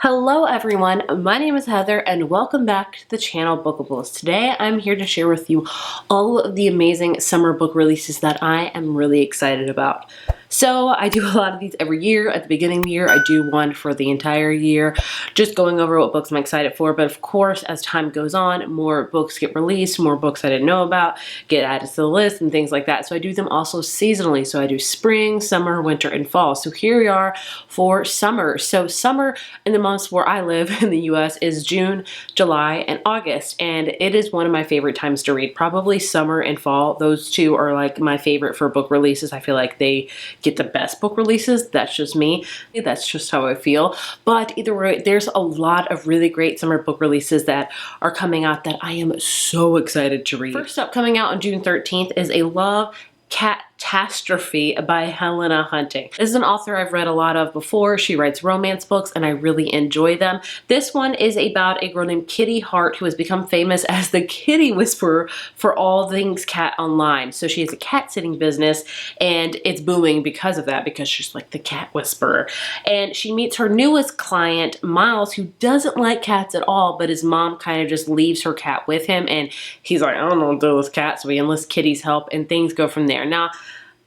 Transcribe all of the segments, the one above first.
Hello everyone, my name is Heather and welcome back to the channel Bookables. Today I'm here to share with you all of the amazing summer book releases that I am really excited about. So I do a lot of these every year. At the beginning of the year, I do one for the entire year, just going over what books I'm excited for. But of course, as time goes on, more books get released, more books I didn't know about get added to the list and things like that. So I do them also seasonally. So I do spring, summer, winter, and fall. So here we are for summer. So summer in the months where I live in the US is June, July, and August. And it is one of my favorite times to read. Probably summer and fall. Those two are like my favorite for book releases. I feel like they get the best book releases. That's just me. That's just how I feel. But either way, there's a lot of really great summer book releases that are coming out that I am so excited to read. First up, coming out on June 13th is A Love Catastrophe by Helena Hunting. This is an author I've read a lot of before. She writes romance books and I really enjoy them. This one is about a girl named Kitty Hart who has become famous as the kitty whisperer for all things cat online. So she has a cat sitting business and it's booming because of that, because she's like the cat whisperer. And she meets her newest client, Miles, who doesn't like cats at all, but his mom kind of just leaves her cat with him and he's like, I don't know what to do with cats, so he enlists Kitty's help and things go from there. Now,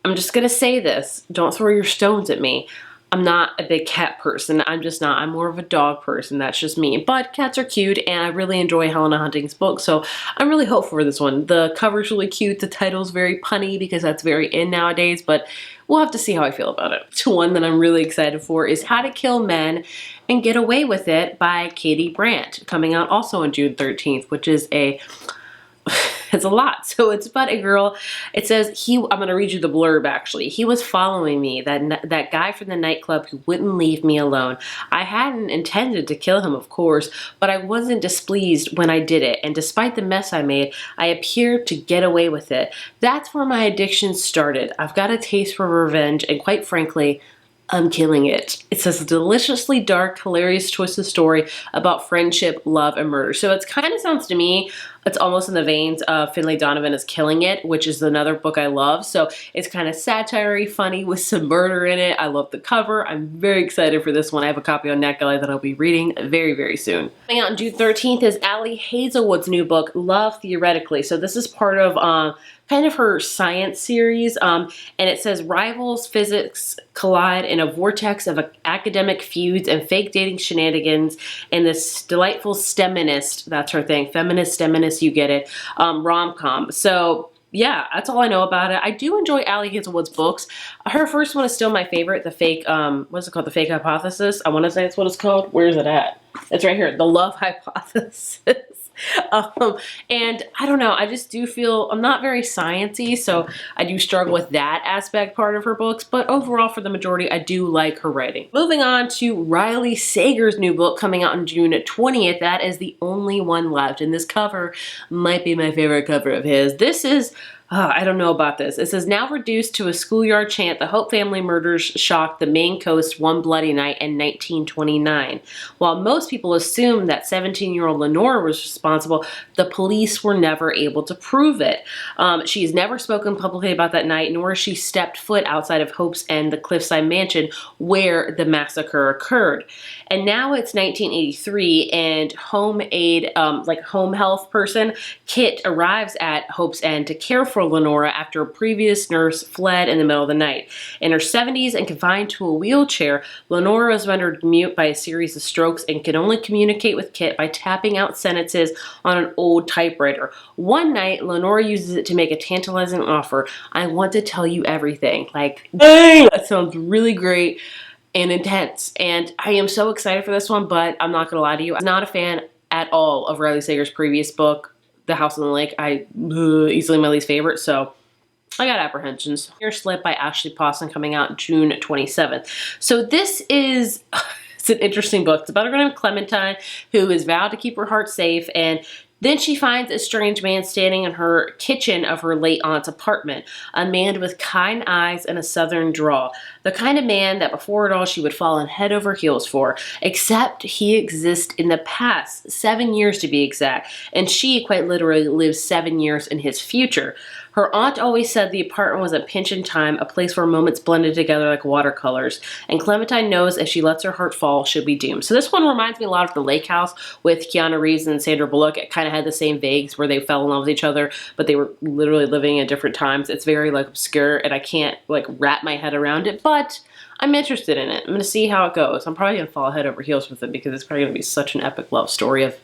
I'm just gonna say this, don't throw your stones at me. I'm not a big cat person, I'm just not. I'm more of a dog person, that's just me. But cats are cute and I really enjoy Helena Hunting's book, so I'm really hopeful for this one. The cover's really cute, the title's very punny because that's very in nowadays, but we'll have to see how I feel about it. The one that I'm really excited for is How to Kill Men and Get Away With It by Katie Brandt, coming out also on June 13th, which is it's a lot. So it's about a girl. It says I'm going to read you the blurb actually. He was following me, that guy from the nightclub who wouldn't leave me alone. I hadn't intended to kill him, of course, but I wasn't displeased when I did it. And despite the mess I made, I appeared to get away with it. That's where my addiction started. I've got a taste for revenge and quite frankly, I'm killing it. It's a deliciously dark, hilarious, twisted story about friendship, love, and murder. So it kind of sounds to me, it's almost in the veins of Finlay Donovan is Killing It, which is another book I love. So it's kind of satire-y, funny with some murder in it. I love the cover. I'm very excited for this one. I have a copy on NetGalley that I'll be reading very, very soon. Coming out on June 13th is Ali Hazelwood's new book, Love Theoretically. So this is part of kind of her science series, and it says rivals physics collide in a vortex of academic feuds and fake dating shenanigans and this delightful STEMinist, that's her thing, feminist, STEMinist, you get it, rom-com. So yeah, that's all I know about it. I do enjoy Ali Hazelwood's books. Her first one is still my favorite, the fake, what's it called, The Fake Hypothesis? I want to say that's what it's called. Where is it at? It's right here, The Love Hypothesis. And I don't know, I just do feel, I'm not very sciencey, so I do struggle with that aspect part of her books, but overall for the majority, I do like her writing. Moving on to Riley Sager's new book coming out on June 20th, that is The Only One Left, and this cover might be my favorite cover of his. This is I don't know about this. It says, now reduced to a schoolyard chant, the Hope family murders shocked the Maine coast one bloody night in 1929. While most people assume that 17-year-old Lenora was responsible, the police were never able to prove it. She's never spoken publicly about that night, nor has she stepped foot outside of Hope's End, the cliffside mansion where the massacre occurred. And now it's 1983, and home aid, like home health person, Kit arrives at Hope's End to care for Lenora after a previous nurse fled in the middle of the night. In her 70s and confined to a wheelchair, Lenora is rendered mute by a series of strokes and can only communicate with Kit by tapping out sentences on an old typewriter. One night, Lenora uses it to make a tantalizing offer. I want to tell you everything. Like, dang, that sounds really great and intense. And I am so excited for this one, but I'm not gonna lie to you, I'm not a fan at all of Riley Sager's previous book, The House on the Lake. Easily my least favorite, so I got apprehensions. Here's Slip by Ashley Pawson coming out June 27th. So this is, it's an interesting book. It's about a girl named Clementine who is vowed to keep her heart safe, and then she finds a strange man standing in her kitchen of her late aunt's apartment, a man with kind eyes and a southern drawl. The kind of man that before it all she would fall on head over heels for, except he exists in the past, 7 years to be exact, and she quite literally lives 7 years in his future. Her aunt always said the apartment was a pinch in time, a place where moments blended together like watercolors. And Clementine knows if she lets her heart fall, she'll be doomed. So this one reminds me a lot of The Lake House with Keanu Reeves and Sandra Bullock. It kind of had the same vagues where they fell in love with each other, but they were literally living at different times. It's very like obscure, and I can't like wrap my head around it, but I'm interested in it. I'm going to see how it goes. I'm probably going to fall head over heels with it because it's probably going to be such an epic love story of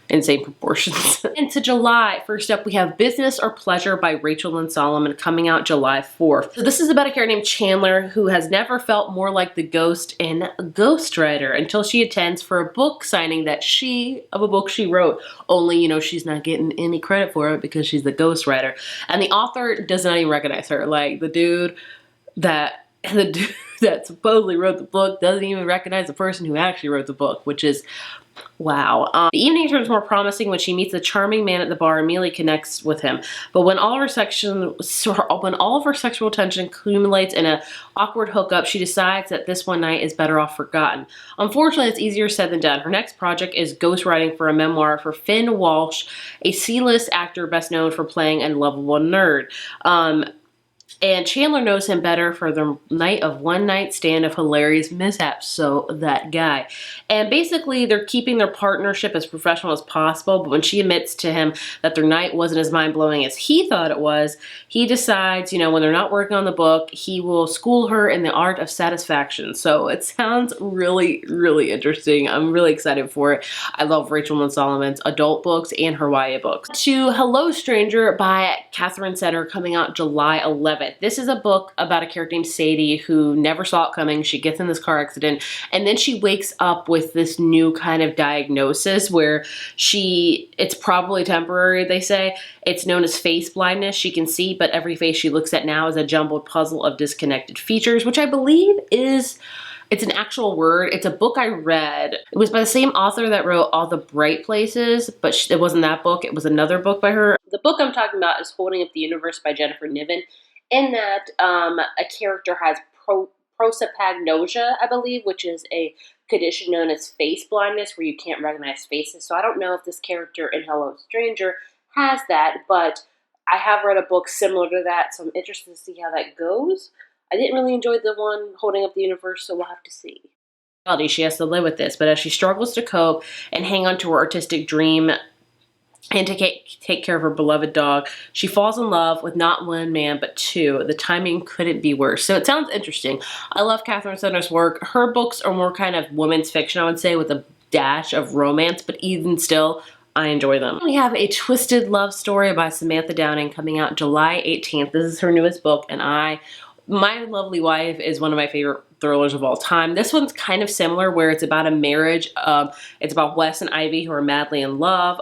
insane proportions. Into July, first up we have Business or Pleasure by Rachel Lynn Solomon, coming out July 4th. So this is about a character named Chandler who has never felt more like the ghost in Ghostwriter until she attends for a book signing of a book she wrote. Only, you know, she's not getting any credit for it because she's the ghostwriter. And the author does not even recognize her. Like the dude that supposedly wrote the book doesn't even recognize the person who actually wrote the book, which is wow. The evening turns more promising when she meets the charming man at the bar and immediately connects with him. But when all of her sexual tension accumulates in an awkward hookup, she decides that this one night is better off forgotten. Unfortunately, it's easier said than done. Her next project is ghostwriting for a memoir for Finn Walsh, a C-list actor best known for playing a lovable nerd. And Chandler knows him better for the night of one night stand of hilarious mishaps, so that guy. And basically, they're keeping their partnership as professional as possible, but when she admits to him that their night wasn't as mind-blowing as he thought it was, he decides, you know, when they're not working on the book, he will school her in the art of satisfaction. So it sounds really, really interesting. I'm really excited for it. I love Rachel Lynn Solomon's adult books and her YA books. To Hello Stranger by Catherine Center, coming out July 11th. This is a book about a character named Sadie who never saw it coming. She gets in this car accident and then she wakes up with this new kind of diagnosis where it's probably temporary, they say. It's known as face blindness. She can see, but every face she looks at now is a jumbled puzzle of disconnected features, which I believe it's an actual word. It's a book I read. It was by the same author that wrote All the Bright Places, but it wasn't that book. It was another book by her. The book I'm talking about is Holding Up the Universe by Jennifer Niven. In that, a character has prosopagnosia, I believe, which is a condition known as face blindness, where you can't recognize faces. So I don't know if this character in Hello Stranger has that, but I have read a book similar to that, so I'm interested to see how that goes. I didn't really enjoy the one Holding Up the Universe, so we'll have to see. She has to live with this, but as she struggles to cope and hang on to her artistic dream and to take care of her beloved dog, she falls in love with not one man, but two. The timing couldn't be worse. So it sounds interesting. I love Catherine Center's work. Her books are more kind of women's fiction, I would say, with a dash of romance, but even still, I enjoy them. We have A Twisted Love Story by Samantha Downing, coming out July 18th. This is her newest book, and My Lovely Wife is one of my favorite thrillers of all time. This one's kind of similar, where it's about a marriage. It's about Wes and Ivy, who are madly in love.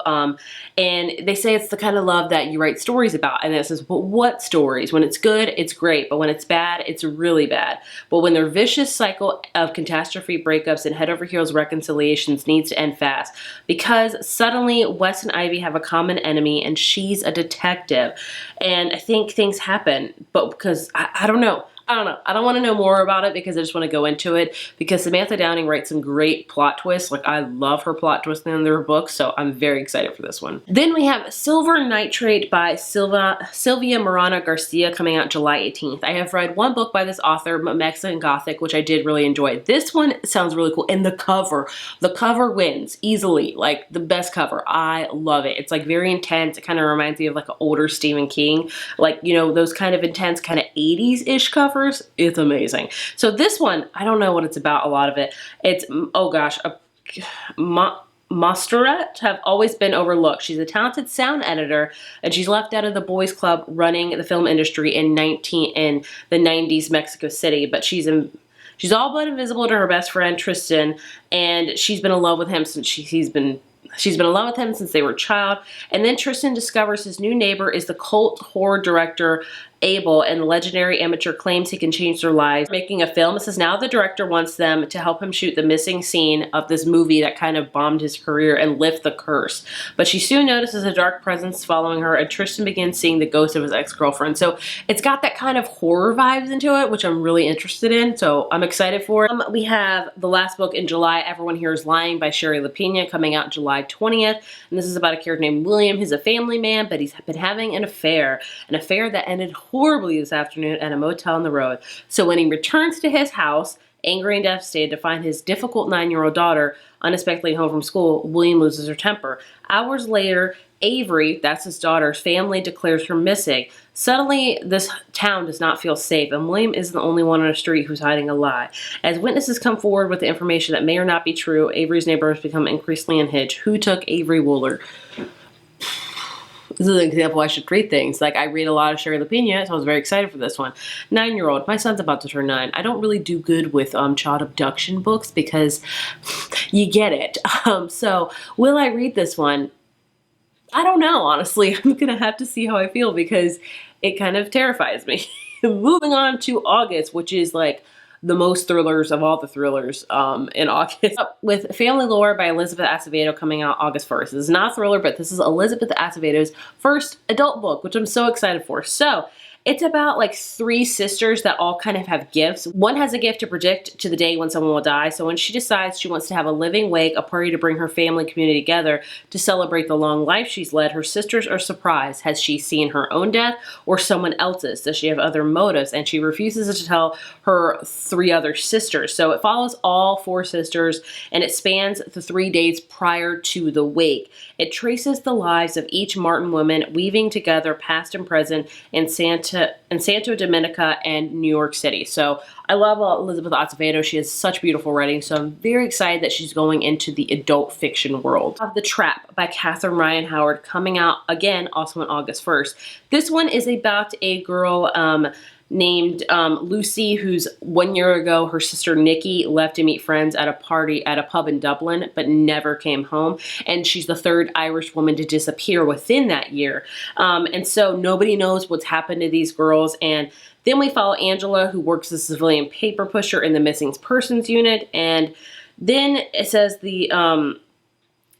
And they say it's the kind of love that you write stories about. And it says, well, what stories? When it's good, it's great. But when it's bad, it's really bad. But when their vicious cycle of catastrophe breakups and head over heels reconciliations needs to end fast. Because suddenly Wes and Ivy have a common enemy and she's a detective. And I think things happen, but because I don't know. I don't want to know more about it because I just want to go into it, because Samantha Downing writes some great plot twists. Like, I love her plot twists in their books, so I'm very excited for this one. Then we have Silver Nitrate by Sylvia Morana Garcia, coming out July 18th. I have read one book by this author, Mexican Gothic, which I did really enjoy. This one sounds really cool, and the cover wins easily, like the best cover. I love it. It's like very intense. It kind of reminds me of like an older Stephen King, like, you know, those kind of intense kind of 80s-ish covers. It's amazing. So this one, I don't know what it's about, a lot of it. It's, oh gosh, Mosterette have always been overlooked. She's a talented sound editor, and she's left out of the boys club running the film industry in the 90s Mexico City, but she's all but invisible to her best friend Tristan, and she's been in love with him since she's been in love with him since they were a child. And then Tristan discovers his new neighbor is the cult horror director Abel, and the legendary amateur claims he can change their lives, making a film. It says now the director wants them to help him shoot the missing scene of this movie that kind of bombed his career and lift the curse. But she soon notices a dark presence following her, and Tristan begins seeing the ghost of his ex-girlfriend. So it's got that kind of horror vibes into it, which I'm really interested in. So I'm excited for it. We have the last book in July, Everyone Here is Lying by Sherry LaPena, coming out July 20th. And this is about a character named William. He's a family man, but he's been having an affair that ended horribly this afternoon at a motel on the road. So when he returns to his house, angry and devastated to find his difficult 9-year-old daughter unexpectedly home from school, William loses her temper. Hours later, Avery, that's his daughter's family, declares her missing. Suddenly, this town does not feel safe, and William isn't the only one on the street who's hiding a lie. As witnesses come forward with the information that may or not be true, Avery's neighbors become increasingly unhinged. Who took Avery Wooler? This is an example I should read things. Like, I read a lot of Sherry LaPena, so I was very excited for this one. 9-year-old. My son's about to turn 9. I don't really do good with child abduction books because you get it. So will I read this one? I don't know, honestly. I'm going to have to see how I feel because it kind of terrifies me. Moving on to August, which is like the most thrillers of all the thrillers in August. With Family Lore by Elizabeth Acevedo coming out August 1st. This is not a thriller, but this is Elizabeth Acevedo's first adult book, which I'm so excited for. So it's about like 3 sisters that all kind of have gifts. One has a gift to predict to the day when someone will die. So when she decides she wants to have a living wake, a party to bring her family community together to celebrate the long life she's led, her sisters are surprised. Has she seen her own death or someone else's? Does she have other motives? And she refuses to tell her 3 other sisters. So it follows all 4 sisters, and it spans the 3 days prior to the wake. It traces the lives of each Martin woman, weaving together past and present in Santo Dominica and New York City. So I love Elizabeth Acevedo. She has such beautiful writing, so I'm very excited that she's going into the adult fiction world. The Trap by Catherine Ryan Howard coming out again also on August 1st. This one is about a girl named Lucy, who's 1 year ago, her sister Nikki left to meet friends at a party at a pub in Dublin, but never came home. And she's the 3rd Irish woman to disappear within that year. And so nobody knows what's happened to these girls. And then we follow Angela, who works as a civilian paper pusher in the missing persons unit. And then it says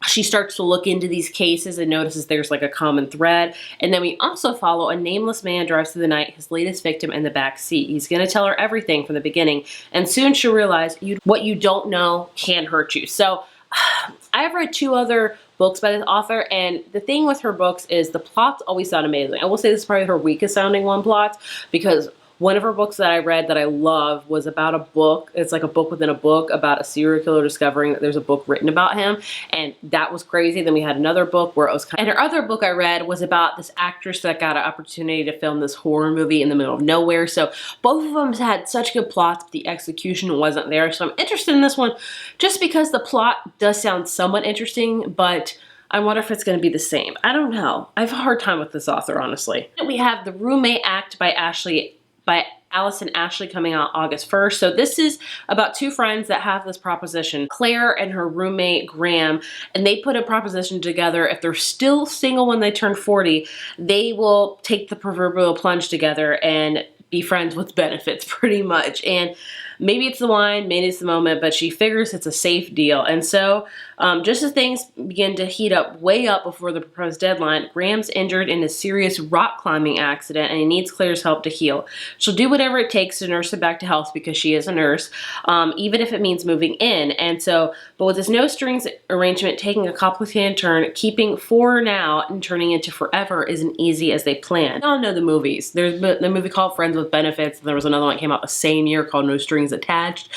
she starts to look into these cases and notices there's like a common thread. And then we also follow a nameless man drives through the night, his latest victim in the back seat. He's going to tell her everything from the beginning. And soon she'll realize what you don't know can hurt you. So I have read 2 other books by this author, and the thing with her books is the plots always sound amazing. I will say this is probably her weakest sounding one plot, because one of her books that I read that I love was about a book. It's like a book within a book about a serial killer discovering that there's a book written about him. And that was crazy. Then we had another book where it was and her other book I read was about this actress that got an opportunity to film this horror movie in the middle of nowhere. So both of them had such good plots, but the execution wasn't there. So I'm interested in this one just because the plot does sound somewhat interesting, but I wonder if it's going to be the same. I don't know. I have a hard time with this author, honestly. We have The Roommate Act by Allison Ashley coming out August 1st. So this is about 2 friends that have this proposition, Claire and her roommate Graham, and they put a proposition together. If they're still single when they turn 40, they will take the proverbial plunge together and be friends with benefits, pretty much. And maybe it's the wine, maybe it's the moment, but she figures it's a safe deal. And so just as things begin to heat up way up before the proposed deadline, Graham's injured in a serious rock climbing accident and he needs Claire's help to heal. She'll do whatever it takes to nurse him back to health because she is a nurse, even if it means moving in. And so, but with this no strings arrangement taking a complicated turn, keeping for now and turning into forever isn't easy as they planned. We all know the movies. There's the movie called Friends with Benefits. There was another one that came out the same year called No Strings Attached.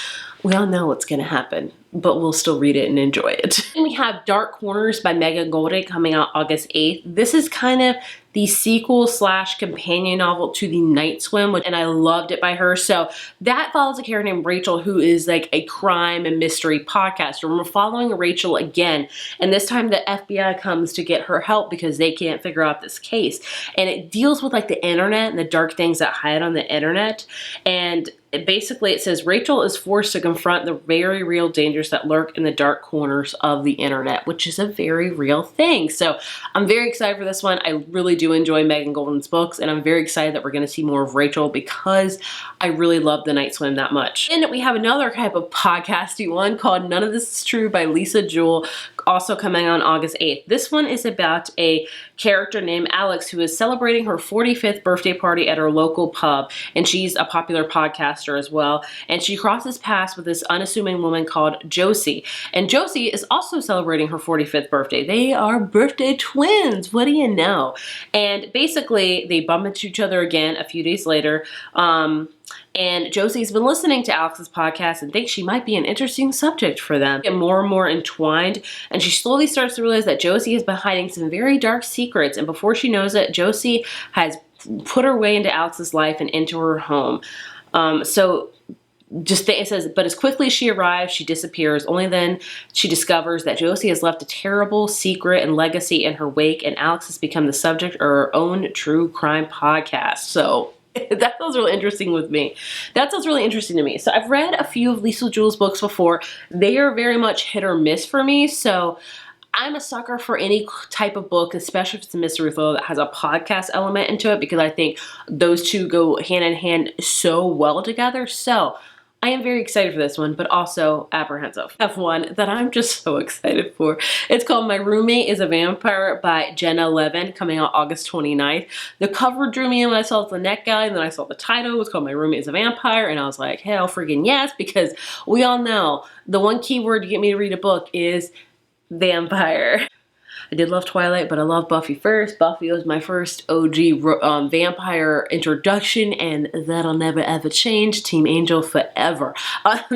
We all know what's going to happen, but we'll still read it and enjoy it. And we have Dark Corners by Megan Goldie coming out August 8th. This is kind of the sequel / companion novel to The Night Swim, and I loved it by her. So that follows a character named Rachel, who is like a crime and mystery podcaster. And we're following Rachel again, and this time the FBI comes to get her help because they can't figure out this case. And it deals with like the internet and the dark things that hide on the internet. And basically it says Rachel is forced to confront the very real dangers that lurk in the dark corners of the internet, which is a very real thing. So I'm very excited for this one. I really do enjoy Megan Golden's books, and I'm very excited that we're going to see more of Rachel because I really love The Night Swim that much. And we have another type of podcasty one called None of This Is True by Lisa Jewell, also coming on August 8th. This one is about a character named Alex who is celebrating her 45th birthday party at her local pub, and she's a popular podcaster as well, and she crosses paths with this unassuming woman called Josie, and Josie is also celebrating her 45th birthday. They are birthday twins, what do you know? And basically they bump into each other again a few days later, and Josie's been listening to Alex's podcast and thinks she might be an interesting subject for them. Get more and more entwined, and she slowly starts to realize that Josie has been hiding some very dark secrets, and before she knows it, Josie has put her way into Alex's life and into her home. It says, but as quickly as she arrives, she disappears. Only then she discovers that Josie has left a terrible secret and legacy in her wake, and Alex has become the subject of her own true crime podcast. So that sounds really interesting with me. That sounds really interesting to me. So I've read a few of Lisa Jewell's books before. They are very much hit or miss for me. So I'm a sucker for any type of book, especially if it's a mystery thriller that has a podcast element into it, because I think those two go hand in hand so well together. So I am very excited for this one, but also apprehensive. I have one that I'm just so excited for. It's called My Roommate is a Vampire by Jenna Levin, coming out August 29th. The cover drew me in when I saw the neck guy, and then I saw the title. It was called My Roommate is a Vampire, and I was like, hell friggin' yes, because we all know the one key word to get me to read a book is vampire. I did love Twilight, but I love Buffy first. Buffy was my first OG vampire introduction, and that'll never ever change. Team Angel forever.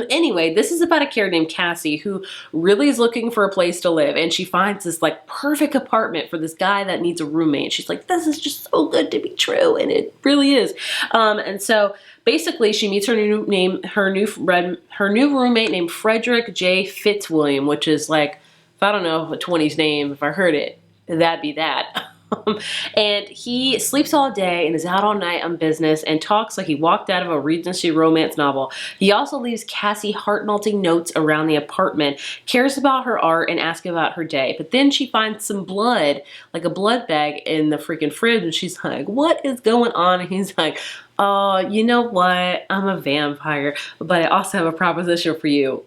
Anyway, this is about a character named Cassie who really is looking for a place to live, and she finds this like perfect apartment for this guy that needs a roommate. She's like, this is just so good to be true, and it really is. And so basically, she meets her new roommate named Frederick J. Fitzwilliam, which is like, if I don't know a 20s name, if I heard it, that'd be that. And he sleeps all day and is out all night on business and talks like he walked out of a Regency romance novel. He also leaves Cassie heart-melting notes around the apartment, cares about her art, and asks about her day. But then she finds some blood, like a blood bag in the freaking fridge, and she's like, what is going on? And he's like, oh, you know what? I'm a vampire, but I also have a proposition for you, ...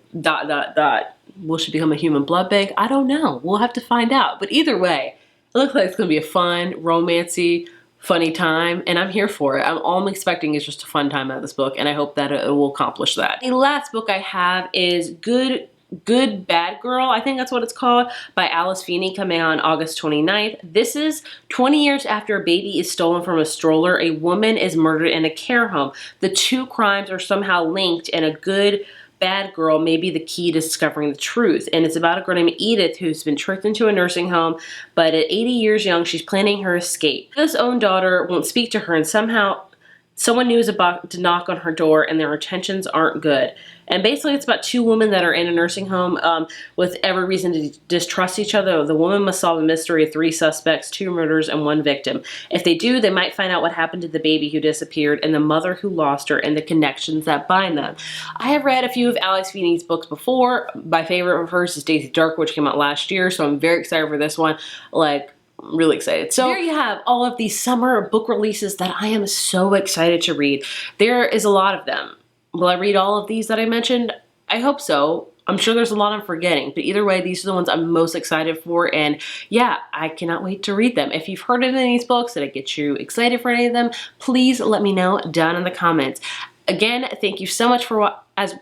Will she become a human blood bank? I don't know. We'll have to find out. But either way, it looks like it's going to be a fun, romancy, funny time, and I'm here for it. All I'm expecting is just a fun time out of this book, and I hope that it will accomplish that. The last book I have is Good Bad Girl, I think that's what it's called, by Alice Feeney, coming out on August 29th. This is 20 years after a baby is stolen from a stroller, a woman is murdered in a care home. The two crimes are somehow linked, and a good bad girl may be the key to discovering the truth. And it's about a girl named Edith who's been tricked into a nursing home, but at 80 years young, she's planning her escape. Edith's own daughter won't speak to her, and somehow someone knew is about to knock on her door, and their intentions aren't good. And basically it's about two women that are in a nursing home with every reason to distrust each other. The woman must solve a mystery of 3 suspects, 2 murders, and 1 victim. If they do, they might find out what happened to the baby who disappeared and the mother who lost her and the connections that bind them. I have read a few of Alice Feeney's books before. My favorite of hers is Daisy Dark, which came out last year, so I'm very excited for this one. Like, really excited. So there you have all of these summer book releases that I am so excited to read. There is a lot of them. Will I read all of these that I mentioned? I hope so. I'm sure there's a lot I'm forgetting, but either way, these are the ones I'm most excited for, and yeah, I cannot wait to read them. If you've heard of any of these books, did I get you excited for any of them? Please let me know down in the comments. Again, thank you so much for as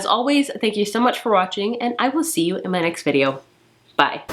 always, thank you so much for watching, and I will see you in my next video. Bye.